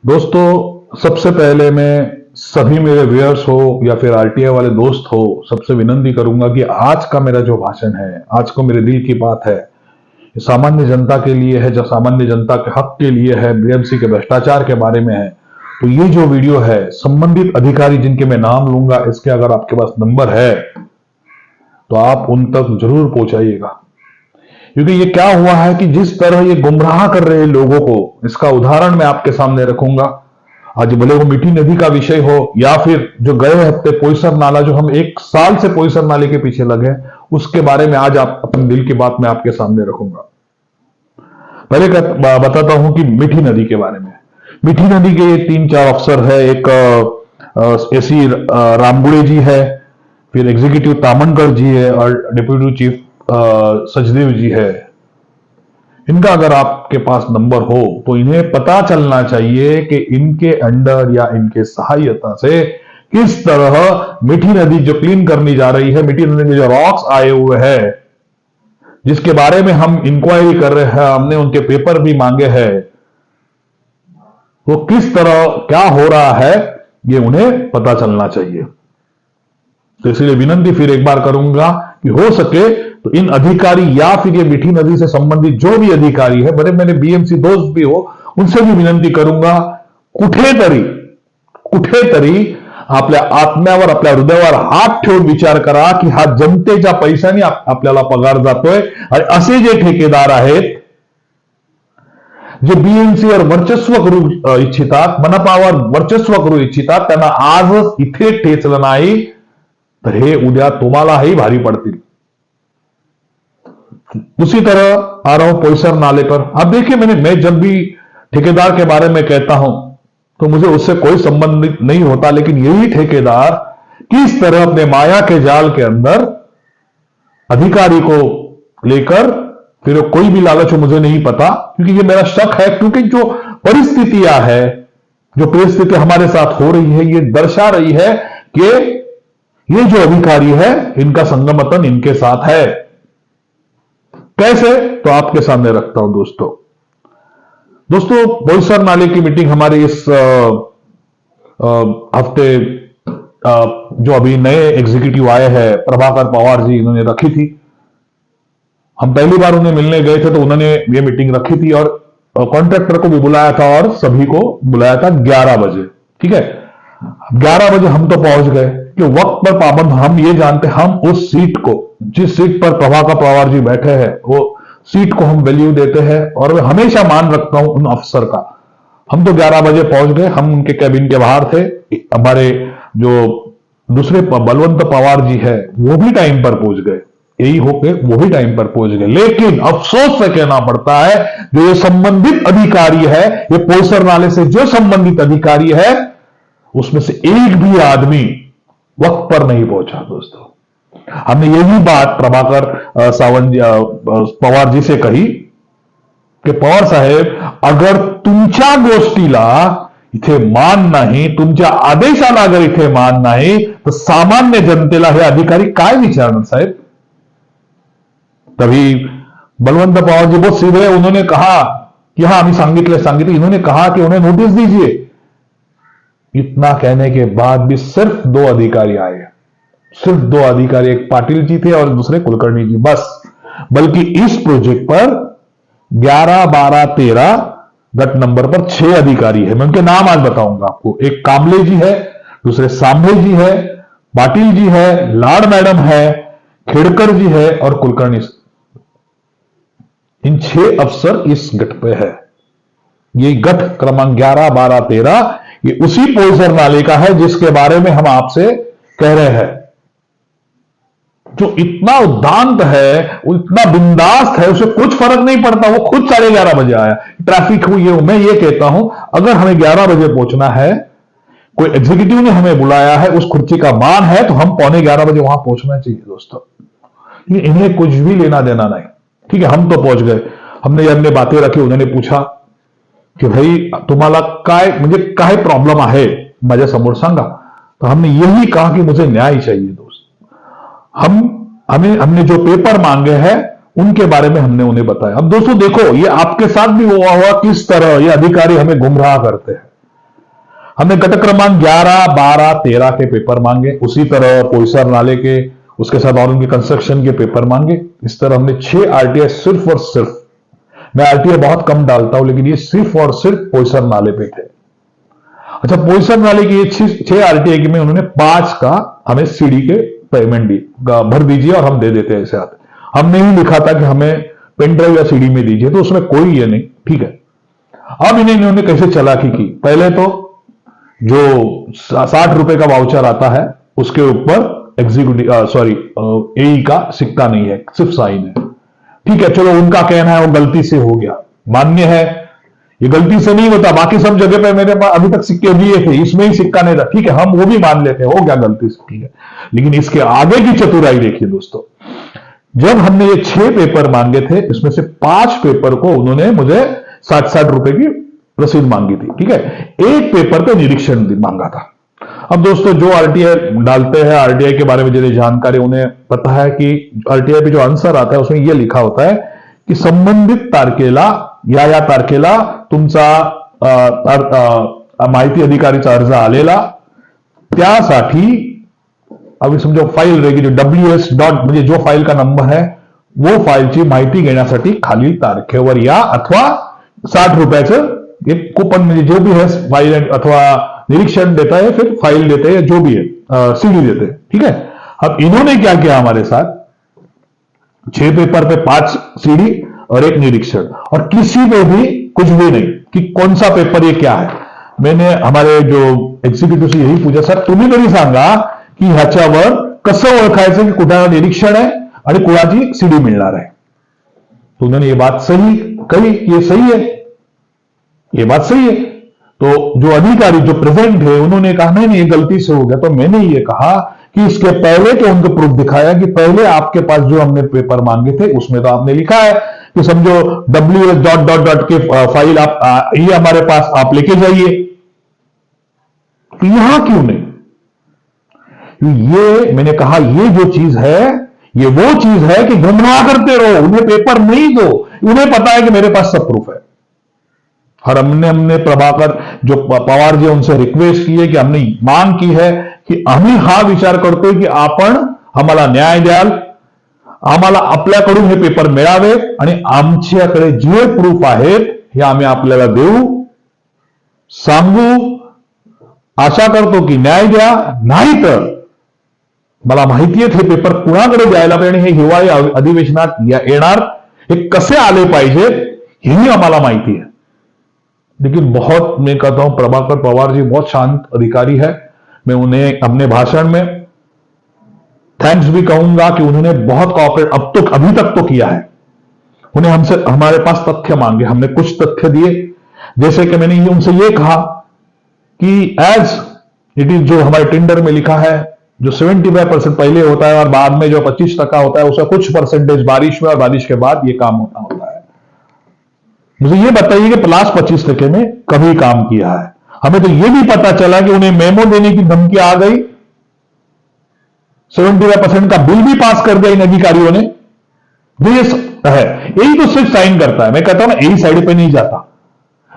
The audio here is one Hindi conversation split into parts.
दोस्तों, सबसे पहले मैं सभी मेरे व्यूअर्स हो या फिर आरटीआई वाले दोस्त हो, सबसे विनती करूंगा कि आज का मेरा जो भाषण है, आज को मेरे दिल की बात है, ये सामान्य जनता के लिए है, जो सामान्य जनता के हक के लिए है, बीएमसी के भ्रष्टाचार के बारे में है। तो ये जो वीडियो है, संबंधित अधिकारी जिनके मैं नाम लूंगा, इसके अगर आपके पास नंबर है तो आप उन तक जरूर पहुंचाइएगा। क्योंकि ये क्या हुआ है कि जिस तरह ये गुमराह कर रहे लोगों को, इसका उदाहरण मैं आपके सामने रखूंगा। आज भले वो मीठी नदी का विषय हो या फिर जो गए हफ्ते पोईसर नाला, जो हम 1 साल से पोईसर नाले के पीछे लगे, उसके बारे में आज आप अपने दिल की बात मैं आपके सामने रखूंगा। पहले बताता हूं कि मीठी नदी के बारे में। मीठी नदी के 3-4 अफसर है। एक एसी रामगुड़े जी है, फिर एग्जीक्यूटिव तामनकर जी है और डिप्यूटी चीफ सचदेव जी है। इनका अगर आपके पास नंबर हो तो इन्हें पता चलना चाहिए कि इनके अंडर या इनके सहायता से किस तरह मीठी नदी जो क्लीन करनी जा रही है, मीठी नदी में जो रॉक्स आए हुए हैं, जिसके बारे में हम इंक्वायरी कर रहे हैं, हमने उनके पेपर भी मांगे हैं, वो किस तरह क्या हो रहा है ये उन्हें पता चलना चाहिए। तो इसलिए विनती फिर एक बार करूंगा कि हो सके तो इन अधिकारी या फिर ये मीठी नदी से संबंधित जो भी अधिकारी है, बड़े मेरे बीएमसी दोस्त भी हो, उनसे भी विनंती करूंगा, कुठेतरी आपल्या आत्म्यावर, आपल्या हृदयावर हात ठेवून विचार करा की हा जनतेच्या पैशाने आपल्याला पगार जातोय आणि असे जे ठेकेदार आहेत, जे बीएमसीवर वर्चस्व करू इच्छितात, मनपावर वर्चस्व करू इच्छितात, त्यांना आजच इथे ठेचलं नाही तर हे उद्या तुम्हालाही भारी पड़तील। उसी तरह आ रहा हूं पोईसर नाले पर। अब देखिए, मैं जब भी ठेकेदार के बारे में कहता हूं तो मुझे उससे कोई संबंध नहीं होता, लेकिन यही ठेकेदार किस तरह अपने माया के जाल के अंदर अधिकारी को लेकर, फिर कोई भी लालच हो मुझे नहीं पता, क्योंकि ये मेरा शक है। क्योंकि जो परिस्थितियां है, जो परिस्थिति हमारे साथ हो रही है, ये दर्शा रही है कि ये जो अधिकारी है, इनका संगमतन इनके साथ है। कैसे? तो आपके सामने रखता हूं दोस्तों। पोईसर नाले की मीटिंग हमारे इस हफ्ते जो अभी नए एग्जीक्यूटिव आए हैं, प्रभाकर पवार जी, इन्होंने रखी थी। हम पहली बार उन्हें मिलने गए थे तो उन्होंने ये मीटिंग रखी थी और कॉन्ट्रैक्टर को भी बुलाया था और सभी को बुलाया था 11 बजे। ठीक है, 11 बजे हम तो पहुंच गए कि वक्त पर पाबंद। हम ये जानते, हम उस सीट को, जिस सीट पर प्रभाकर पवार जी बैठे हैं, वो सीट को हम वैल्यू देते हैं और मैं हमेशा मान रखता हूं उन अफसर का। हम तो 11 बजे पहुंच गए, हम उनके कैबिन के बाहर थे। हमारे जो दूसरे बलवंत पवार जी है, वो भी टाइम पर पहुंच गए, यही होके वो भी टाइम पर पहुंच गए। लेकिन अफसोस से कहना पड़ता है, जो ये संबंधित अधिकारी है, ये पोईसर नाले से जो संबंधित अधिकारी है, उसमें से एक भी आदमी वक्त पर नहीं पहुंचा। दोस्तों, हमने यही बात प्रभाकर पवार जी से कही कि पवार साहेब, अगर तुमच्या गोष्टीला इथे मान नाही, तुमच्या आदेशाला अगर इथे मान नाही, तर सामान्य जनतेला हे अधिकारी काय विचारणार साहेब? तभी बलवंत पवार जी बहुत सीधे, उन्होंने कहा कि हाँ, हमें सांगितले। इन्होंने कहा कि उन्हें नोटिस दीजिए। इतना कहने के बाद भी सिर्फ 2 अधिकारी आए, सिर्फ 2 अधिकारी, एक पाटिल जी थे और दूसरे कुलकर्णी जी, बस। बल्कि इस प्रोजेक्ट पर 11, 12, 13 गट नंबर पर 6 अधिकारी है। मैं उनके नाम आज बताऊंगा आपको। एक कामले जी है, दूसरे सांभे जी है, पाटिल जी है, लाड मैडम है, खेड़कर जी है और कुलकर्णी। इन 6 अफसर इस गट पे है। ये गट क्रमांक 11, 12, 13 ये उसी पोईसर नाले का है जिसके बारे में हम आपसे कह रहे हैं। जो इतना उद्दांत है, वो इतना बिंदास्त है, उसे कुछ फर्क नहीं पड़ता। वो खुद 11:30 बजे आया, ट्रैफिक हुई है। मैं ये कहता हूं, अगर हमें 11 बजे पहुंचना है, कोई एग्जीक्यूटिव ने हमें बुलाया है, उस कुर्सी का मान है, तो हम 11:15 बजे वहां पहुंचना चाहिए दोस्तों। इन्हें कुछ भी लेना देना नहीं। ठीक है, हम तो पहुंच गए, हमने बातें रखी। उन्होंने पूछा की भाई तुम्हाला काय, म्हणजे काय प्रॉब्लेम आहे माझ्या समोर सांगा। तो हमने यही कहा कि मुझे न्याय चाहिए दोस्त। हमने जो पेपर मांगे हैं उनके बारे में हमने उन्हें बताया। अब दोस्तों देखो, ये आपके साथ भी हुआ किस तरह ये अधिकारी हमें गुमराह करते हैं। हमने घटक क्रमांक 11, 12, 13 के पेपर मांगे। उसी तरह पोईसर नाले के, उसके साथ और उनके कंस्ट्रक्शन के पेपर मांगे। इस तरह हमने 6 आरटीआई सिर्फ और सिर्फ, मैं आरटीआई बहुत कम डालता हूं लेकिन ये सिर्फ और सिर्फ पोईसर नाले पे थे। अच्छा, पोईसर नाले की ये 6 आरटीआई की में उन्होंने 5 का हमें सीडी के पेमेंट दी, भर दीजिए और हम दे देते हैं ऐसे आते। हमने ही लिखा था कि हमें पेन ड्राइव या सीडी में दीजिए, तो उसमें कोई ये नहीं, ठीक है। अब इन्होंने कैसे चालाकी की, पहले तो जो 60 रुपए का वाउचर आता है उसके ऊपर एग्जीक्यूटिव एई का सिक्का नहीं है, सिर्फ साइन है। ठीक है, चलो उनका कहना है वो गलती से हो गया, मान्य है, ये गलती से नहीं होता। बाकी सब जगह पे मेरे पास अभी तक सिक्के दिए थे, इसमें ही सिक्का नहीं था, ठीक है, हम वो भी मान लेते हैं हो गया गलती से, ठीक है। लेकिन इसके आगे की चतुराई देखिए दोस्तों, जब हमने ये 6 पेपर मांगे थे, इसमें से 5 पेपर को उन्होंने मुझे 60 रुपए की रसीद मांगी थी, ठीक है। एक पेपर पे निरीक्षण मांगा था। अब दोस्तों जो आरटीआई डालते हैं, आरटीआई के बारे में जिन्हें जानकारी, उन्हें पता है कि आरटीआई पे जो आंसर आता है उसमें यह लिखा होता है की संबंधित तारखेला या तारखेला तुमचा माहिती अधिकारीचा अर्ज आलेला, त्यासाठी अभी समजो फाईल रहेगी जो WS डॉट, म्हणजे जो फाईल का नंबर है वो फाईलची माहिती घेण्यासाठी खालील तारखेवर या, अथवा 60 रुपयाचं एक कूपन, म्हणजे जो भी है फाइल अथवा निरीक्षण देता है, फिर फाइल देते हैं, जो भी है सीडी देते हैं, ठीक है। अब इन्होंने क्या किया हमारे साथ, 6 पेपर पे 5 सीडी और 1 निरीक्षण, और किसी पे भी कुछ भी नहीं कि कौन सा पेपर ये क्या है। मैंने हमारे जो एक्झिक्युटिव्ह से यही पूछा, सर तुम्ही तरी सांगा की ह्याच्यावर कसं ओळखायचं की कुठे निरीक्षण आहे आणि कुणाची सीडी मिळणार आहे। तो उन्होंने ये बात सही कही, ये सही है, ये बात सही है। तो जो अधिकारी जो प्रेजेंट है उन्होंने कहा नहीं नहीं ये गलती से हो गया। तो मैंने ये कहा कि इसके पहले तो उनको प्रूफ दिखाया कि पहले आपके पास जो हमने पेपर मांगे थे उसमें तो आपने लिखा है कि समझो WS डॉट डॉट डॉट के फाइल आप ये हमारे पास आप लेके जाइए, तो यहां क्यों नहीं? ये मैंने कहा ये जो चीज है ये वो चीज है कि गुमराह करते रहो, उन्हें पेपर नहीं दो, उन्हें पता है कि मेरे पास सब प्रूफ है। और हमने प्रभाकर जो पवार जी उनसे रिक्वेस्ट की है कि हमने मांग की है की आम्ही हा विचार करतोय की आपण आम्हाला न्याय द्याल, आम्हाला आपल्याकडून हे पेपर मिळावे आणि आमच्याकडे जे प्रूफ आहेत हे आम्ही आपल्याला देऊ, सांगू, आशा करतो की न्याय द्या, नाहीतर मला माहिती आहे हे पेपर कुणाकडे द्यायला पाहिजे, हे हिवाळी अधिवेशनात येणार, हे कसे आले पाहिजेत हेही आम्हाला माहिती है। लेकिन बहुत, मैं कहता हूं प्रभाकर पवार जी बहुत शांत अधिकारी है, मैं उन्हें अपने भाषण में थैंक्स भी कहूंगा कि उन्होंने बहुत कोऑपरेट अभी तक तो किया है। उन्हें हमसे हमारे पास तथ्य मांगे, हमने कुछ तथ्य दिए, जैसे कि मैंने उनसे ये कहा कि एज इट इज जो हमारे टेंडर में लिखा है जो 75% पहले होता है और बाद में जो 25% होता है उसका कुछ परसेंटेज बारिश में और बारिश के बाद ये काम होता है। मुझे ये बताइए कि प्लस 25% में कभी काम किया है? हमें तो ये भी पता चला कि उन्हें मेमो देने की धमकी आ गई, 75% का बिल भी पास कर दिया इन अधिकारियों ने। ये है, यही तो सिर्फ साइन करता है। मैं कहता हूं ना यही साइड पे नहीं जाता,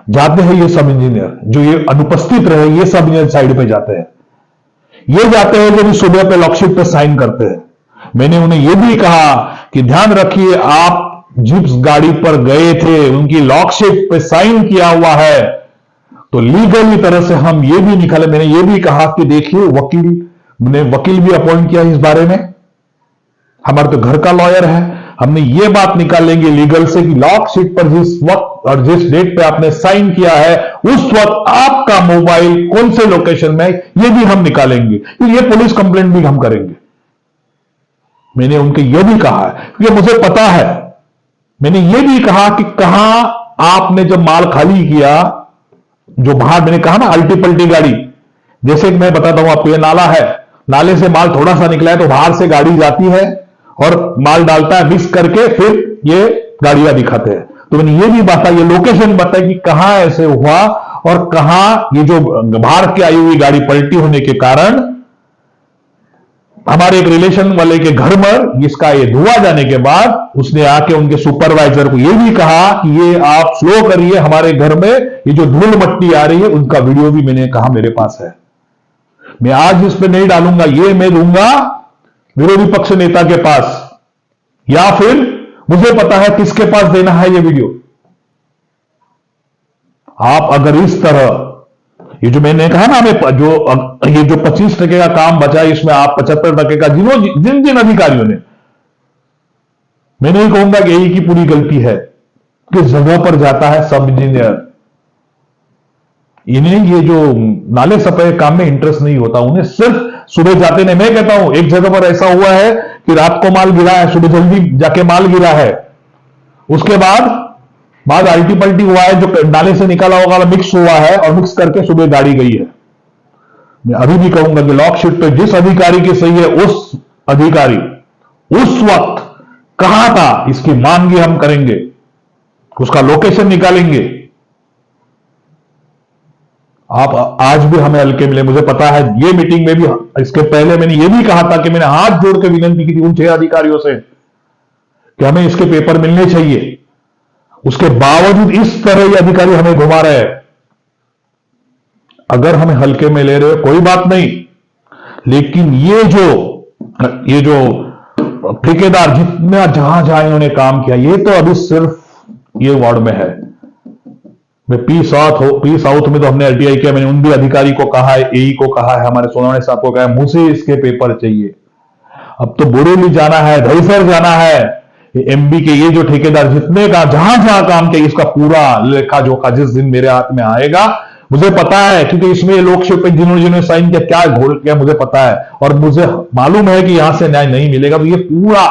जाते हैं ये सब इंजीनियर जो ये अनुपस्थित रहे, ये सब इंजीनियर साइड पे जाते हैं, ये जाते हैं जो भी सुबह पे लॉकशीट पे साइन करते हैं। मैंने उन्हें यह भी कहा कि ध्यान रखिए आप जिस गाड़ी पर गए थे उनकी लॉकशीट पे साइन किया हुआ है, तो लीगली तरह से हम ये भी निकाले। मैंने ये भी कहा कि देखिए वकील भी अपॉइंट किया इस बारे में, हमारे तो घर का लॉयर है, हमने ये बात निकालेंगे लीगल से कि लॉकशीट पर जिस वक्त और जिस डेट पे आपने साइन किया है उस वक्त आपका मोबाइल कौन से लोकेशन में, ये भी हम निकालेंगे, ये पुलिस कंप्लेंट भी हम करेंगे। मैंने उनके ये भी कहा है क्योंकि मुझे पता है। मैंने ये भी कहा कि कहां आपने जब माल खाली किया, जो बाहर मैंने कहा ना अल्टी पल्टी गाड़ी, जैसे मैं बताता हूं आपको, ये नाला है, नाले से माल थोड़ा सा निकला है तो बाहर से गाड़ी जाती है और माल डालता है, मिक्स करके फिर ये गाड़ियां दिखाते हैं। तो मैंने ये भी बताया, ये लोकेशन बताया कि कहां ऐसे हुआ और कहां ये जो बाहर की आई हुई गाड़ी पलटी होने के कारण हमारे एक रिलेशन वाले के घर में इसका ये धुआं जाने के बाद उसने आके उनके सुपरवाइजर को ये भी कहा कि ये आप स्लो करिए, हमारे घर में ये जो धूल मट्टी आ रही है उनका वीडियो भी मैंने कहा मेरे पास है, मैं आज इस पे नहीं डालूंगा, ये मैं दूंगा विरोधी पक्ष नेता के पास, या फिर मुझे पता है किसके पास देना है ये वीडियो। आप अगर इस तरह, ये जो मैंने कहा ना, हमें ये जो 25% का काम बचा है इसमें आप 75% का जिन जिन अधिकारियों ने, मैं नहीं कहूंगा कि यही की पूरी गलती है, किस जगह पर जाता है सब इंजीनियर, इन्हें ये जो नाले सफाई काम में इंटरेस्ट नहीं होता, उन्हें सिर्फ सुबह जाते नहीं। मैं कहता हूं एक जगह पर ऐसा हुआ है कि रात को माल गिरा है, सुबह जल्दी जाके माल गिरा है, उसके बाद अल्टी पल्टी हुआ है, जो नाले से निकाला होगा मिक्स हुआ है और मिक्स करके सुबह गाड़ी गई है। मैं अभी भी कहूंगा कि लॉकशीट पे जिस अधिकारी की सही है उस अधिकारी उस वक्त कहां था, इसकी मांग हम करेंगे, उसका लोकेशन निकालेंगे। आप आज भी हमें हल्के मिले, मुझे पता है ये मीटिंग में भी, इसके पहले मैंने ये भी कहा था कि मैंने हाथ जोड़ के विनती की थी उन 6 अधिकारियों से कि हमें इसके पेपर मिलने चाहिए, उसके बावजूद इस तरह ये अधिकारी हमें घुमा रहे हैं। अगर हमें हल्के में ले रहे हो कोई बात नहीं, लेकिन ये जो ठेकेदार जितना जहां जहां इन्होंने काम किया, ये तो अभी सिर्फ ये वार्ड में है। मैं पी साउथ में तो हमने आरटीआई किया, मैंने उन भी अधिकारी को कहा है, एई को कहा है, हमारे सोनावणे साहब को कहा है, मुझे इसके पेपर चाहिए। अब तो बोरेली जाना है, दहीसर जाना है, एमबी के ये जो ठेकेदार जितने का जहां जहां काम किया, इसका पूरा लेखा जोखा जिस दिन मेरे हाथ में आएगा, मुझे पता है, क्योंकि इसमें लोकशिप पे जिन्होंने साइन किया, क्या घोल किया मुझे पता है, और मुझे मालूम है कि यहां से न्याय नहीं मिलेगा। तो ये पूरा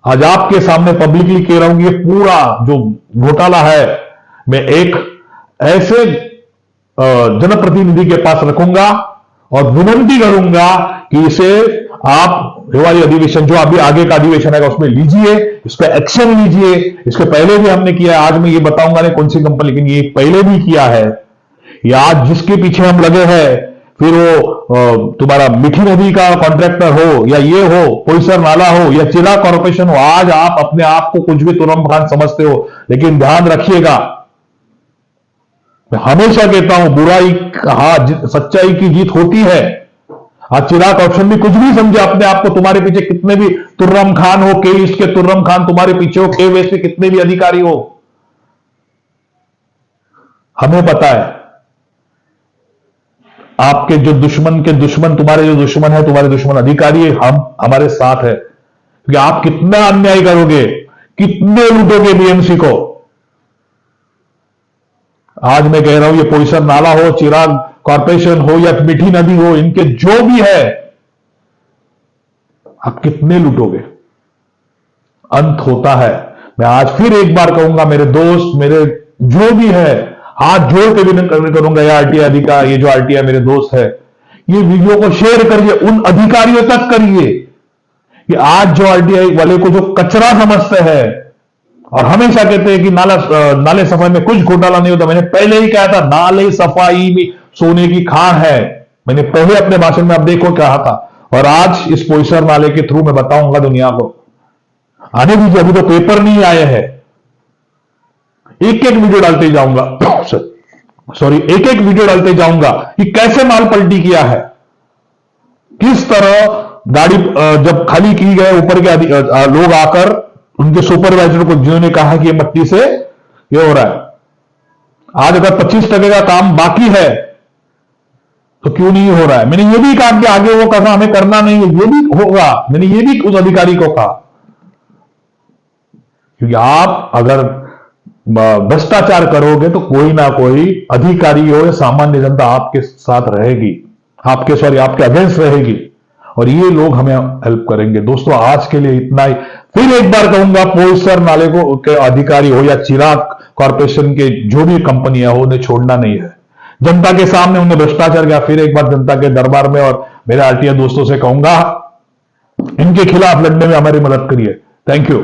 आज आपके सामने पब्लिकली कह रहा हूं, ये पूरा जो घोटाला है मैं एक ऐसे जनप्रतिनिधि के पास रखूंगा और विनती करूंगा कि इसे आप हिवाली अधिवेशन जो अभी आगे का अधिवेशन है उसमें लीजिए, इस पर एक्शन लीजिए। इसके पहले भी हमने किया है, आज मैं ये बताऊंगा नहीं कौन सी कंपनी, लेकिन ये पहले भी किया है। या आज जिसके पीछे हम लगे हैं, फिर वो तुम्हारा मीठी नदी का कॉन्ट्रैक्टर हो, या ये हो पोईसर नाला हो, या चिराग कॉर्पोरेशन हो, आज आप अपने आप को कुछ भी तुरम खान समझते हो, लेकिन ध्यान रखिएगा, मैं हमेशा कहता हूं बुराई सच्चाई की जीत होती है। आज चिराग ऑप्शन भी कुछ भी समझे अपने आप को, तुम्हारे पीछे कितने भी तुर्रम खान हो, के ईस्ट के तुर्रम खान तुम्हारे पीछे हो, के वेस्ट के कितने भी अधिकारी हो, हमें पता है आपके जो दुश्मन के दुश्मन, तुम्हारे जो दुश्मन है, तुम्हारे दुश्मन अधिकारी है, हम हमारे साथ है, क्योंकि आप कितना अन्याय करोगे, कितने लूटोगे बीएमसी को। आज मैं कह रहा हूं ये पोईसर नाला हो, चिराग कॉर्पोरेशन हो, या मीठी नदी हो, इनके जो भी है, आप कितने लूटोगे, अंत होता है। मैं आज फिर एक बार कहूंगा, मेरे दोस्त, मेरे जो भी है, हाथ जोड़ के विनती करूंगा, ये आरटीआई अधिकारी, ये जो आरटीआई मेरे दोस्त है, ये वीडियो को शेयर करिए, उन अधिकारियों तक करिए कि आज जो आरटीआई वाले को जो कचरा समझते हैं और हमेशा कहते हैं कि नाले सफाई में कुछ घोटाला नहीं होता। मैंने पहले ही कहा था, नाले सफाई में सोने की खान है, मैंने पहले अपने भाषण में आप देखो कहा था, और आज इस पोईसर नाले के थ्रू मैं बताऊंगा दुनिया को। आने दीजिए, अभी तो पेपर नहीं आए हैं, एक एक वीडियो डालते जाऊंगा, सॉरी एक एक वीडियो डालते जाऊंगा कि कैसे माल पलटी किया है, किस तरह गाड़ी जब खाली की गए, ऊपर के लोग आकर उनके सुपरवाइजर को, जिन्होंने कहा कि ये मट्टी से ये हो रहा है। आज अगर 25% का काम बाकी है तो क्यों नहीं हो रहा है? मैंने ये भी कहा कि आगे वो कहा हमें करना नहीं है, ये भी होगा, मैंने ये भी उस अधिकारी को कहा, क्योंकि आप अगर भ्रष्टाचार करोगे तो कोई ना कोई अधिकारी हो या सामान्य जनता आपके साथ रहेगी, आपके अगेंस्ट रहेगी, और ये लोग हमें हेल्प करेंगे। दोस्तों आज के लिए इतना ही। फिर एक बार कहूंगा, पोईसर नाले को के अधिकारी हो या चिराग कॉर्पोरेशन के जो भी कंपनियां हो, उन्हें छोड़ना नहीं है। जनता के सामने उन्हें भ्रष्टाचार किया, फिर एक बार जनता के दरबार में और मेरे आरटीआई दोस्तों से कहूंगा, इनके खिलाफ लड़ने में हमारी मदद करिए। Thank you.